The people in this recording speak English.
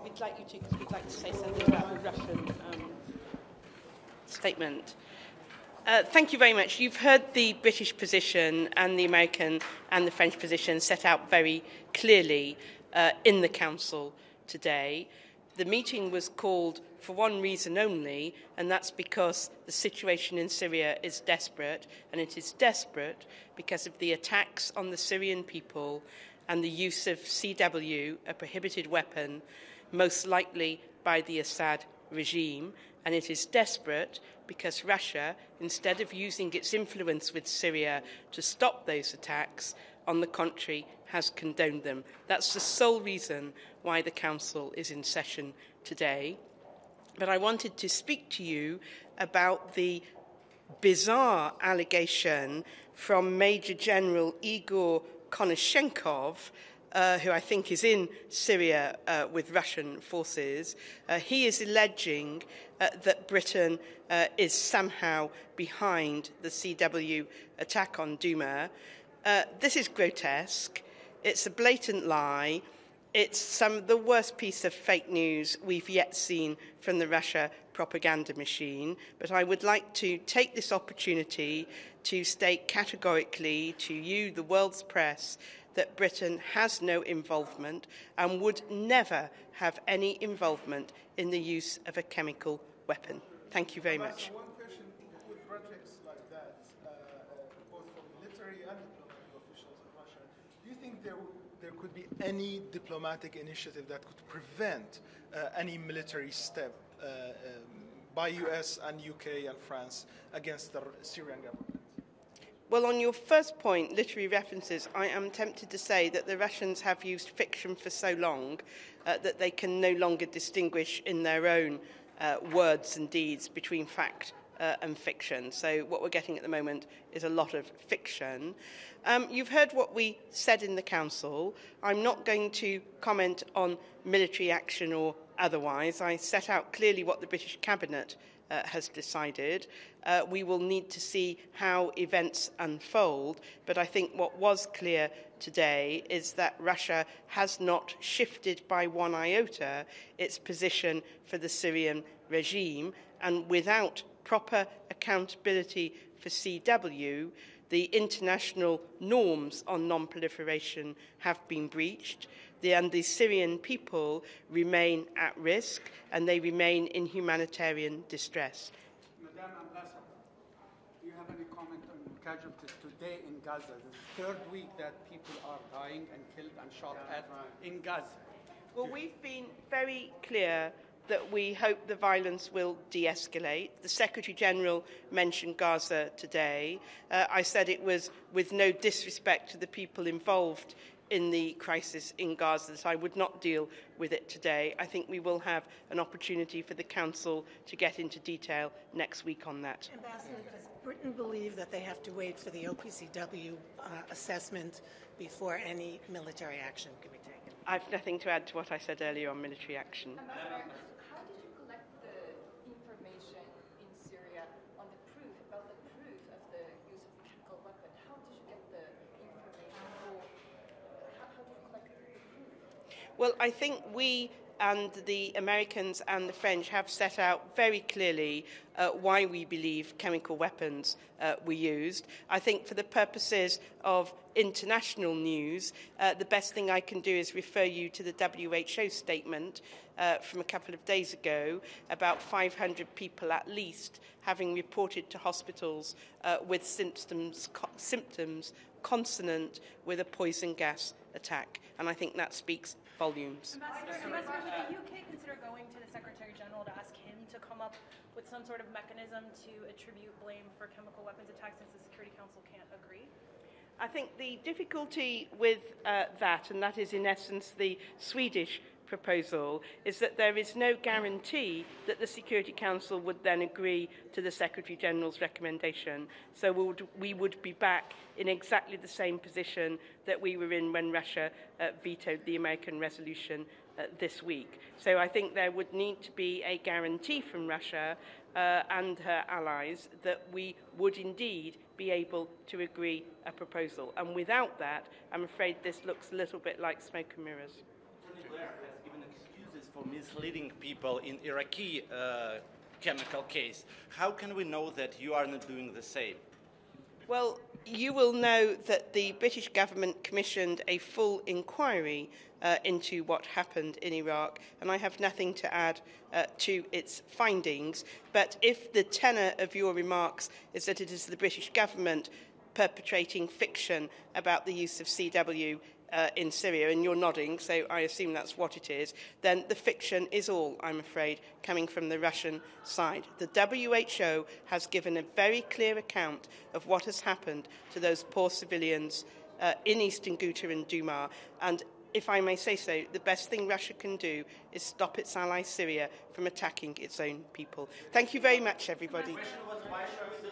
We'd like you to, because we'd like to say something about the Russian statement. Thank you very much. You've heard the British position and the American and the French position set out very clearly in the Council today. The meeting was called for one reason only, and that's because the situation in Syria is desperate, and it is desperate because of the attacks on the Syrian people and the use of CW, a prohibited weapon, most likely by the Assad regime, and it is desperate because Russia, instead of using its influence with Syria to stop those attacks, on the contrary, has condoned them. That's the sole reason why the Council is in session today. But I wanted to speak to you about the bizarre allegation from Major General Igor Konashenkov, who I think is in Syria with Russian forces. He is alleging that Britain is somehow behind the CW attack on Duma. This is grotesque. It's a blatant lie. It's some of the worst piece of fake news we've yet seen from the Russia propaganda machine. But I would like to take this opportunity to state categorically to you, the world's press, that Britain has no involvement and would never have any involvement in the use of a chemical weapon. Thank you very much. One question, with rhetorics like that, both from military and diplomatic officials in Russia, do you think there could be any diplomatic initiative that could prevent any military step by US and UK and France against the Syrian government? Well, on your first point, literary references, I am tempted to say that the Russians have used fiction for so long that they can no longer distinguish in their own words and deeds between fact and fiction. So what we're getting at the moment is a lot of fiction. You've heard what we said in the Council. I'm not going to comment on military action or otherwise. I set out clearly what the British Cabinet has decided. We will need to see how events unfold, but I think what was clear today is that Russia has not shifted by one iota its position for the Syrian regime, and without proper accountability for CW, the international norms on non-proliferation have been breached, and the Syrian people remain at risk, and they remain in humanitarian distress. Madam Ambassador, do you have any comment on casualties today in Gaza? The third week that people are dying and killed and shot at in Gaza. Well, we've been very clear that we hope the violence will de-escalate. The Secretary-General mentioned Gaza today. I said it was with no disrespect to the people involved in the crisis in Gaza that I would not deal with it today. I think we will have an opportunity for the Council to get into detail next week on that. Ambassador, does Britain believe that they have to wait for the OPCW assessment before any military action can be taken? I have nothing to add to what I said earlier on military action. Ambassador, how did you collect the information in Syria on the proof, about the proof of the use of the chemical weapon? How did you get the information? How did you collect the proof? Well, I think we and the Americans and the French have set out very clearly why we believe chemical weapons were used. I think for the purposes of international news, the best thing I can do is refer you to the WHO statement from a couple of days ago about 500 people at least having reported to hospitals with symptoms consonant with a poison gas attack. And I think that speaks volumes. Ambassador, would the UK consider going to the Secretary-General to ask him to come up with some sort of mechanism to attribute blame for chemical weapons attacks since the Security Council can't agree? I think the difficulty with that, and that is in essence the Swedish proposal, is that there is no guarantee that the Security Council would then agree to the Secretary-General's recommendation. So we would be back in exactly the same position that we were in when Russia vetoed the American resolution this week. So I think there would need to be a guarantee from Russia and her allies that we would indeed be be able to agree a proposal. And without that, I'm afraid this looks a little bit like smoke and mirrors. Tony Blair has given excuses for misleading people in Iraqi chemical case. How can we know that you are not doing the same? Well, you will know that the British government commissioned a full inquiry into what happened in Iraq, and I have nothing to add to its findings. But if the tenor of your remarks is that it is the British government perpetrating fiction about the use of CW in Syria, and you're nodding, so I assume that's what it is, then the fiction is all, I'm afraid, coming from the Russian side. The WHO has given a very clear account of what has happened to those poor civilians in eastern Ghouta and Douma, and if I may say so, the best thing Russia can do is stop its ally Syria from attacking its own people. Thank you very much, everybody. The question was, why show the